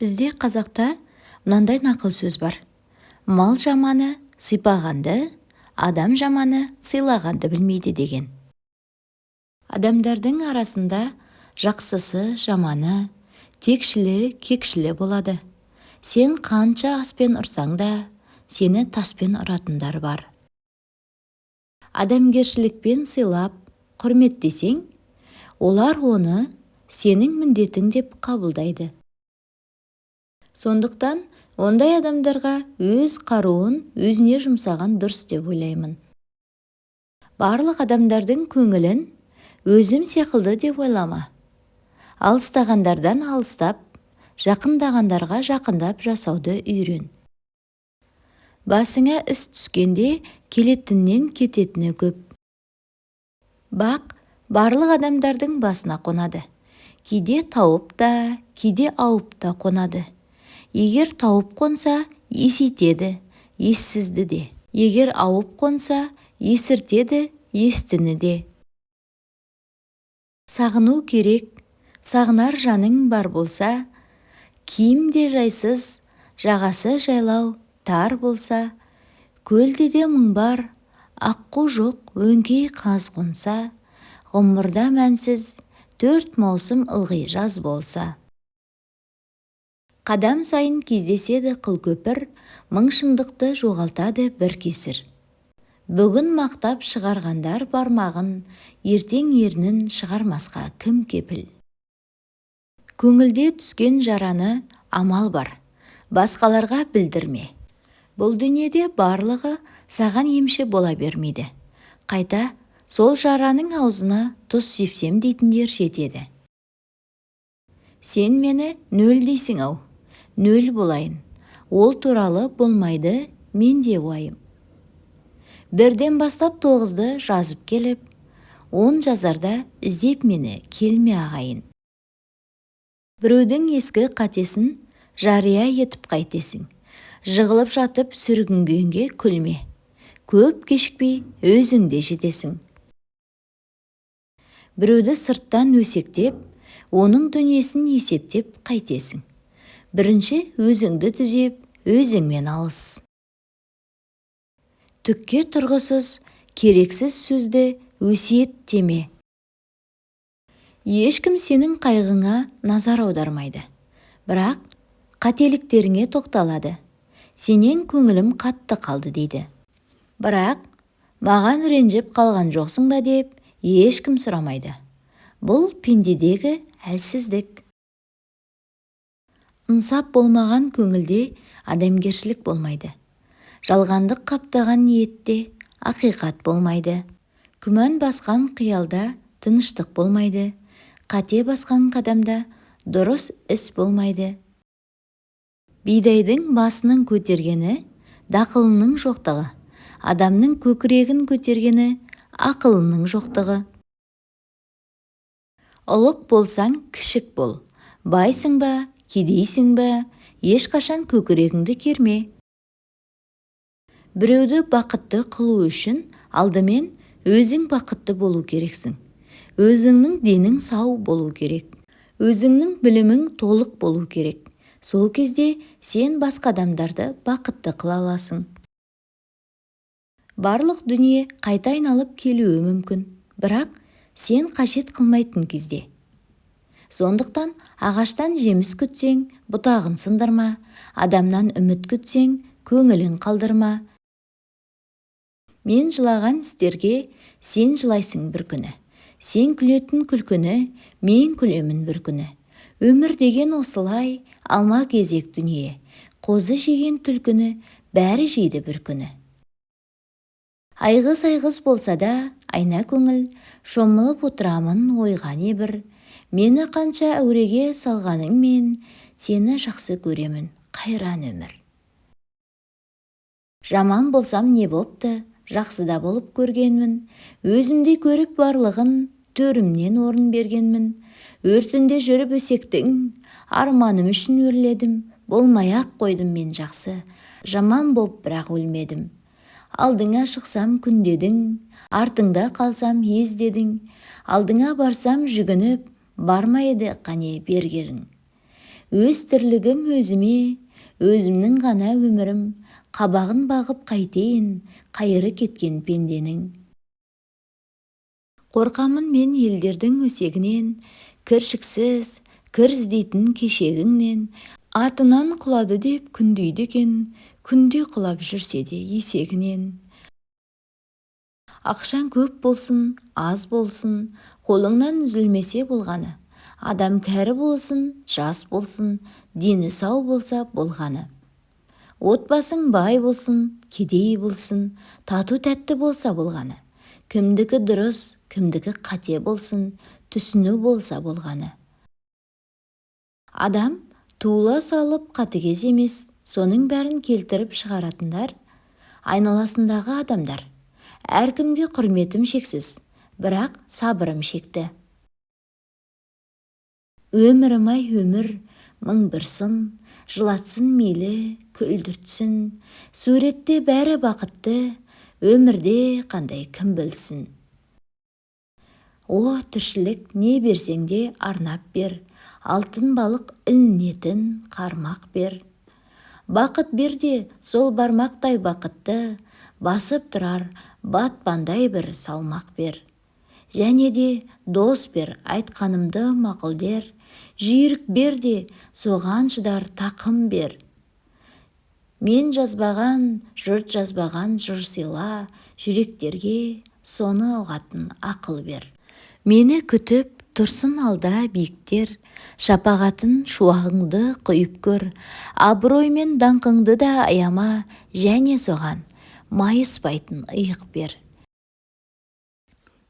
Бізде қазақта мынандай нақыл сөз бар. Мал жаманы сипағанды, адам жаманы сыйлағанды білмейді деген. Адамдардың арасында жақсысы, жаманы, текшілі, кекшілі болады. Сен қанша аспен ұрсаң да, сені таспен ұратындар бар. Адамгершілікпен сыйлап, құрметтесең, олар оны сенің міндетің деп қабылдайды. Сондықтан ондай адамдарға өз қаруын өзіне жұмсаған дұрыс деп ойлаймын. Барлық адамдардың көңілін өзім секілді деп ойлама. Алыстағандардан алыстап, жақындағандарға жақындап жасауды үйрен. Басыңа іс түскенде келетіннен кететіні көп. Бақ барлық адамдардың басына қонады. Кейде тауып та, кейде ауып та қонады. Егер тауып қонса, есейтеді, ессізді де. Егер ауып қонса, есіртеді, естіні де. Сағыну керек, сағынар жаның бар болса, киім де жайсыз, жағасы жайлау тар болса, көлде де мұң бар, аққу жоқ, өңкей қаз қонса, ғұмырда мәнсіз, 4 маусым ылғи жаз болса. Қадам сайын кездеседі қыл көпір, мың шындықты жоғалтады бір кесір. Бүгін мақтап шығарғандар бармағын, ертең ернін шығармасқа кім кепіл. Көңілде түскен жараны амал бар, басқаларға білдірме. Бұл дүниеде барлығы саған емші бола бермейді. Қайта сол жараның аузына тұз сепсем дейтіндер жетеді. Сен мені нөл дейсің ау, нөл болайын. Ол туралы болмайды менде уайым. Бірден бастап 9-ды жазып келіп, 10 жазарда іздеп мені келме ағайын. Біреудің ескі қатесін жария етіп қайтесің. Жығылып жатып сүргінгенге күлме. Көп кешікпей өзіңде жетесің. Біреуді сырттан өсектеп, оның дүниесін есептеп қайтесің. Бірінші өзіңді түзеп, өзіңмен алыс. Түкке тұрғысыз, керексіз сөзді өсиет теме. Ешкім сенің қайғыңа назар аудармайды. Бірақ қателіктеріңе тоқталады. Сенен көңілім қатты қалды дейді. Бірақ маған ренжіп қалған жоқсың ба деп ешкім сұрамайды. Бұл пендедегі әлсіздік. Инсап болмаған көңілде адамгершілік болмайды. Жалғандық қаптаған ниетте ақиқат болмайды. Күмән басқан қиялда тыныштық болмайды. Қате басқан қадамда дұрыс іс болмайды. Бидайдың басының көтергені дақылының жоқтығы, адамның көкірегін көтергені ақылының жоқтығы. Ұлық болсаң кішік бол, байсың ба, кедейсің ба, ешқашан көкірегіңді керме. Біреуді бақытты қылу үшін алдымен өзің бақытты болу керексің. Өзіңнің денің сау болу керек. Өзіңнің білімің толық болу керек. Сол кезде сен басқа адамдарды бақытты қыла аласың. Барлық дүние қайта айналып келуі мүмкін, бірақ сен қажет қылмайтын кезде. Сондықтан ағаштан жеміс күтсең, бұтағын сындырма, адамнан үміт күтсең, көңілін қалдырма. Мен жылаған істерге сен жылайсың бір күні. Сен күлетін күлкіні, мен күлемін бір күні. Өмір деген осылай, алма кезек дүние. Қозы жеген түлкіні бәрі жейді бір күні. Айғыз-айғыз болса да, айна көңіл, шомылып отырамын ойға небір. Мені қанша әуреге салғаныңмен, сені жақсы көремін, қайран өмір. Жаман болсам не бопты, жақсыда болып көргенмін. Өзімде көріп барлығын, төрімнен орын бергенмін. Өртінде жүріп өсектің, арманым үшін өрледім. Болмай-ақ қойдым мен жақсы, жаман боп бірақ өлмедім. Алдыңа шықсам күндедің, артыңда қалсам ездедің. Алдыңа барсам жүгініп, бармайды қане бергерің. Өз тірлігім өзіме, өзімнің ғана өмірім, қабағын бағып қайтейін, қайыры кеткен пенденің. Қорқамын мен елдердің өсегінен, кіршіксіз, кір іздейтін кешегіңнен, атынан құлады деп күндейді екен, күнде құлап жүрсе де есегінен. Ақшаң көп болсын, аз болсын, қолыңнан үзілмесе болғаны, адам кәрі болсын, жас болсын, дені сау болса болғаны. Отбасың бай болсын, кедей болсын, тату тәтті болса болғаны. Кімдікі дұрыс, кімдікі қате болсын, түсіну болса болғаны. Адам туыла салып қатыгез емес, соның бәрін келтіріп шығаратындар, айналасындағы адамдар. Әркімге құрметім шексіз, бірақ сабырым шекті. Өмірім-ай өмір, мың бір сын, жылатсын мейлі, күлдіртсін. Суретте бәрі бақытты, өмірде қандай кім білсін. О, тіршілік, не берсең де арнап бер, алтын балық ілінетін қармақ бер. Бақыт бер де сол бармақтай бақытты, басып тұрар батпандай бір салмақ бер. Және де дос бер, айтқанымды мақұл дер, жүйрік бер де соған шыдар тақым бер. Мен жазбаған, жұрт жазбаған жыр сыйла, жүректерге соны ұғатын ақыл бер. Мені күтіп тұрсын алда биіктер, шапағатын шуағыңды құйып көр, абыроймен даңқыңды да аяма, және соған майыспайтын иық бер.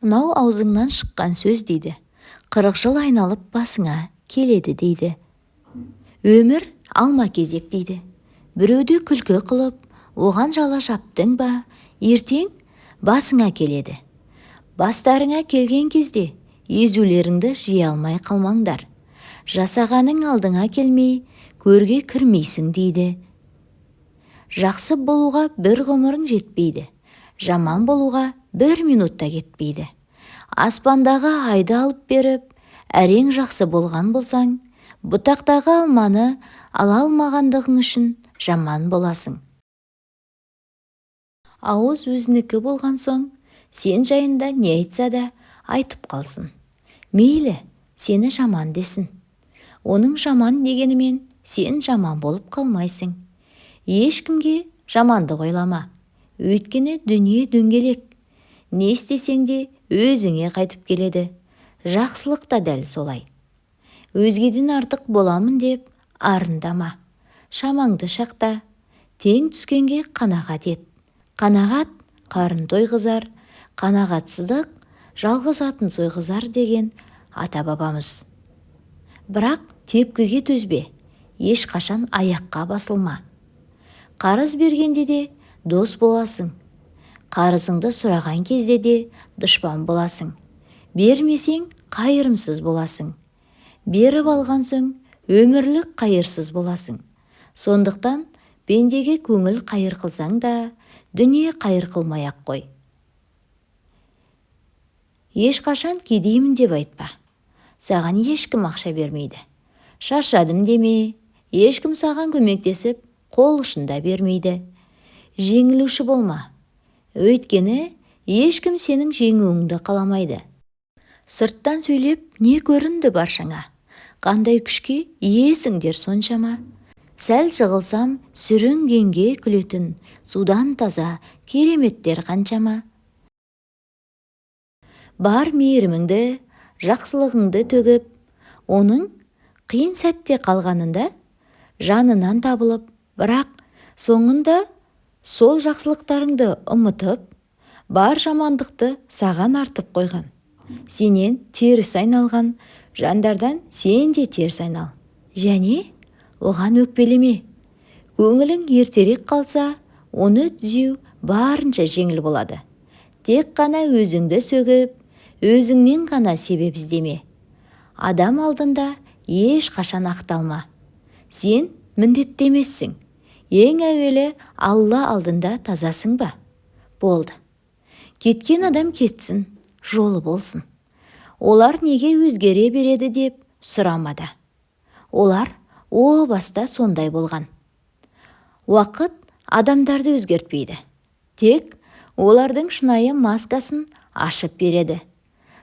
Мынау аузыңнан шыққан сөз дейді, 40 жыл айналып басыңа келеді дейді. Өмір алма кезек дейді. Біреуді күлкі қылып, оған жала шаптың ба, ертең басыңа келеді. Бастарыңа келген кезде езулеріңді жия алмай қалмаңдар. Жасағаның алдыңа келмей, көрге кірмейсің дейді. Жақсы болуға бір ғұмырың жетпейді, жаман болуға бір минутта кетпейді. Аспандағы айды алып беріп, әрең жақсы болған болсаң, бұтақтағы алманы ала алмағандығың үшін жаман боласың. Ауыз өзінікі болған соң, сен жайында не айтса да айтып қалсын. Мейлі, сені жаман десін. Оның жаман дегенімен сен жаман болып қалмайсың. Ешкімге жаманды ойлама. Өйткені дүние дөңгелек. Не істесең де өзіңе қайтып келеді. Жақсылық та дәл солай. Өзгеден артық боламын деп арындама. Шамаңды шақта. Тең түскенге қанағат ет. Қанағат қарын тойғызар, қанағатсыздық жалғыз атын сойғызар деген ата-бабамыз. Бірақ тепкіге төзбе, ешқашан аяққа басылма. Қарыз бергенде де дос боласың. Қарызыңды сұраған кезде де дұшпан боласың. Бермесең қайырымсыз боласың. Беріп алған соң өмірлік қайырсыз боласың. Сондықтан пендеге көңіл қайыр қылсаң да, дүние қайыр қылмай-ақ қой. Ешқашан кедеймін деп айтпа. Саған ешкім ақша бермейді. Шаршадым деме, ешкім саған көмектесіп, қол ұшында бермейді. Жеңілуші болма. Өйткені ешкім сенің жеңуіңді қаламайды. Сырттан сөйлеп, не көрінді баршаңа? Қандай күшке иесіңдер соншама? Сәл жығылсам, сүрінгенге күлетін, судан таза кереметтер қаншама? Бар мейіріміңді, жақсылығыңды төгіп, оның қиын сәтте қалғанында жанынан табылып, бірақ соңында сол жақсылықтарыңды ұмытып, бар жамандықты саған артып қойған. Сенен теріс айналған жандардан сен де теріс айнал. Және оған өкпелеме. Көңілің ертерек қалса, оны түзеу барынша жеңіл болады. Тек қана өзіңді сөгіп, өзіңнен ғана себеп іздеме. Адам алдында еш қашан ақталма. Сен міндеттемессің. Ең әуелі Алла алдында тазасың ба? Болды. Кеткен адам кетсін, жолы болсын. Олар неге өзгере береді деп сұрамада. Олар О баста сондай болған. Уақыт адамдарды өзгертпейді. Тек олардың шынайы маскасын ашып береді.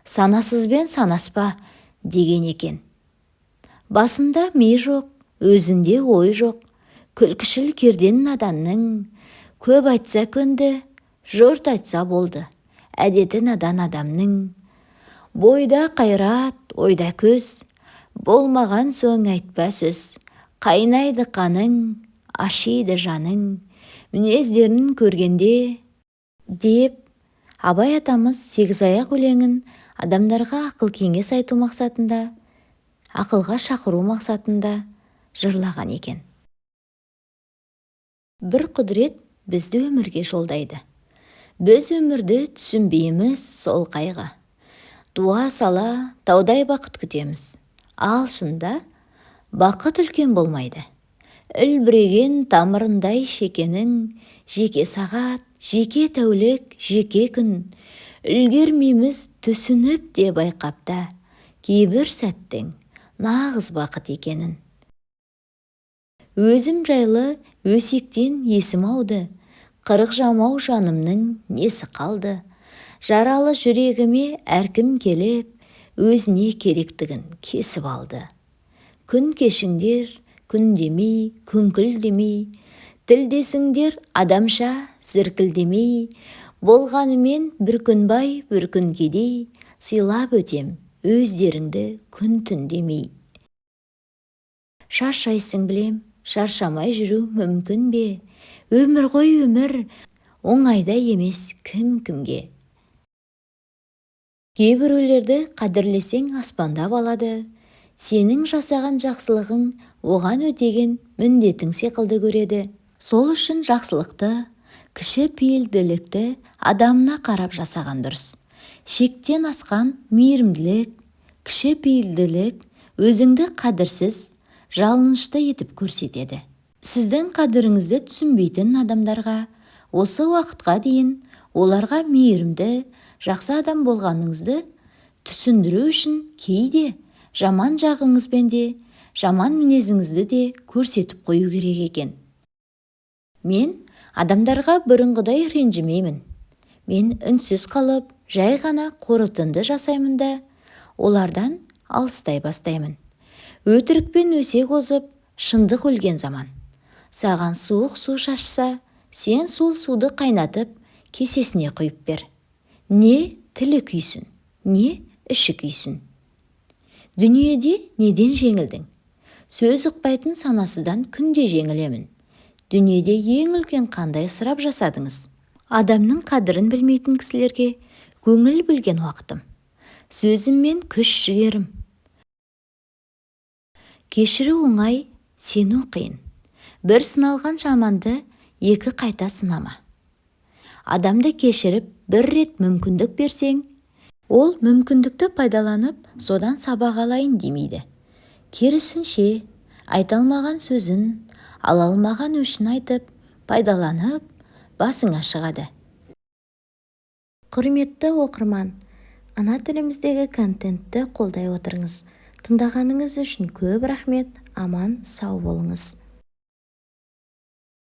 Санасызбен санаспа деген екен. Басында ми жоқ, өзінде ой жоқ. Күлкішіл керден наданның, көп айтса көнді, жұрт айтса болды. Әдеті надан адамның. Бойда қайрат, ойда көз, болмаған соң айтпа сөз. Қайнайды қаның, ашиды жаның, мінездерін көргенде, деп Абай атамыз сегізаяқ өлеңін адамдарға ақыл кеңес айту мақсатында, ақылға шақыру мақсатында жырлаған екен. Бір құдірет бізді өмірге жолдайды. Біз өмірді түсінбейміз сол қайғы. Дуа сала таудай бақыт күтеміз. Ал шында бақыт үлкен болмайды. Үлбіреген тамырындай шекенің, жеке сағат, жеке тәулік, жеке күн. Үлгермейміз түсініп де байқапта, кейбір сәттің нағыз бақыт екенін. Өзім жайлы өсектен есім ауды, қырық жамау жанымның несі қалды. Жаралы жүрегіме әркім келіп, өзіне керектігін кесіп алды. Күн кешіңдер, күн демей, күңкіл демей, тілдесіңдер адамша зіркілдемей, болғанымен бір күн бай, бір күн кедей, сыйлап өтем өздеріңді күн түн демей. Шаршайсың білем, шаршамай жүру мүмкін бе? Өмір ғой өмір, оңайда емес кім-кімге. Кейбіреулерді қадірлесең аспандап алады, сенің жасаған жақсылығың оған өтеген міндетің секілді көреді. Сол үшін жақсылықты, кіші пейілділікті адамына қарап жасаған дұрыс. Шектен асқан мейірімділік, кіші пейілділік өзіңді қадірсіз, жалынышты етіп көрсетеді. Сіздің қадіріңізді түсінбейтін адамдарға осы уақытқа дейін оларға мейірімді, жақсы адам болғаныңызды түсіндіру үшін кейде жаман жағыңызбен де, жаман мінезіңізді де көрсетіп қою керек екен. Мен адамдарға бұрынғыдай ренжімеймін. Мен үнсіз қалып, жай ғана қорытынды жасаймын да, олардан алыстай бастаймын. Өтірікпен өсек озып, шындық өлген заман. Саған суық су шашса, сен сол суды қайнатып, кесесіне құйып бер. Не тілі күйсін, не іші күйсін. Дүниеде неден жеңілдің? Сөз ұқпайтын санасыздан күнде жеңілемін. Дүниеде ең үлкен қандай ысырап жасадыңыз? Адамның қадірін білмейтін кісілерге көңіл білген уақытым. Сөзіммен күш жігерім. Кешіру оңай, сену қиын. Бір сыналған жаманды екі қайта сынама. Адамды кешіріп, бір рет мүмкіндік берсең, ол мүмкіндікті пайдаланып, содан сабақ алайын демейді. Керісінше, айталмаған сөзін, ала алмаған өшін айтып, пайдаланып, басыңа шығады. Құрметті оқырман, ана тіліміздегі контентті қолдай отырыңыз. Тыңдағаныңыз үшін көп рахмет, аман сау болыңыз.